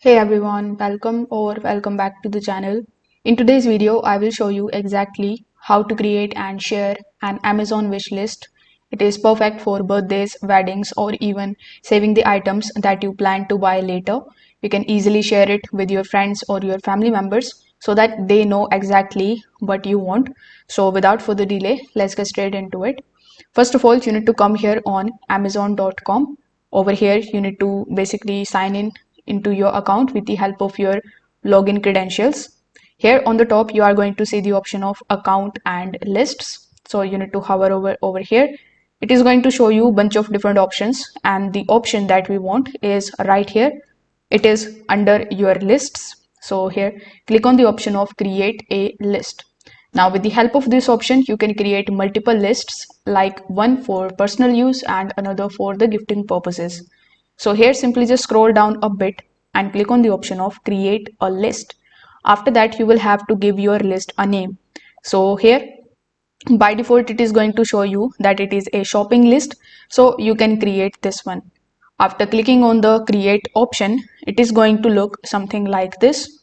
Hey everyone, welcome back to the channel. In today's video, I will show you exactly how to create and share an Amazon wish list. It is perfect for birthdays, weddings, or even saving the items that you plan to buy later. You can easily share it with your friends or your family members so that they know exactly what you want. So without further delay, let's get straight into it. First of all, you need to come here on amazon.com. Over here, you need to basically sign in into your account with the help of your login credentials. Here on the top, you are going to see the option of account and lists. So you need to hover over here. It is going to show you a bunch of different options, and the option that we want is right here. It is under your lists. So here, click on the option of create a list. Now with the help of this option, you can create multiple lists, like one for personal use and another for the gifting purposes. So here simply just scroll down a bit and click on the option of create a list. After that, you will have to give your list a name. So here by default it is going to show you that it is a shopping list, so you can create this one. After clicking on the create option, it is going to look something like this.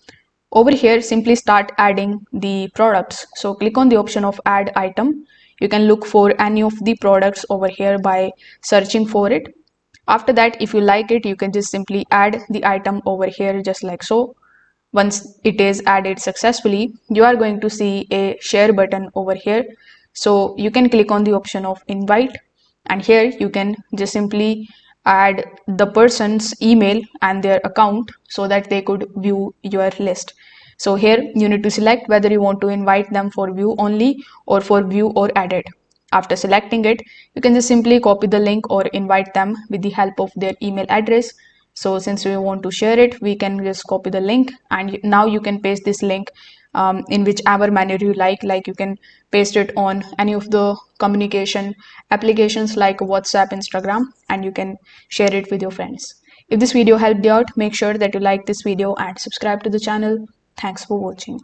Over here, simply start adding the products. So click on the option of add item. You can look for any of the products over here by searching for it. After that, if you like it, you can just simply add the item over here just like so. Once it is added successfully, you are going to see a share button over here. So you can click on the option of invite, and here you can just simply add the person's email and their account so that they could view your list. So here you need to select whether you want to invite them for view only or for view or edit. After selecting it, you can just simply copy the link or invite them with the help of their email address. So since we want to share it, we can just copy the link, and now you can paste this link in whichever manner you like you can paste it on any of the communication applications like WhatsApp, Instagram, and you can share it with your friends. If this video helped you out, make sure that you like this video and subscribe to the channel. Thanks for watching.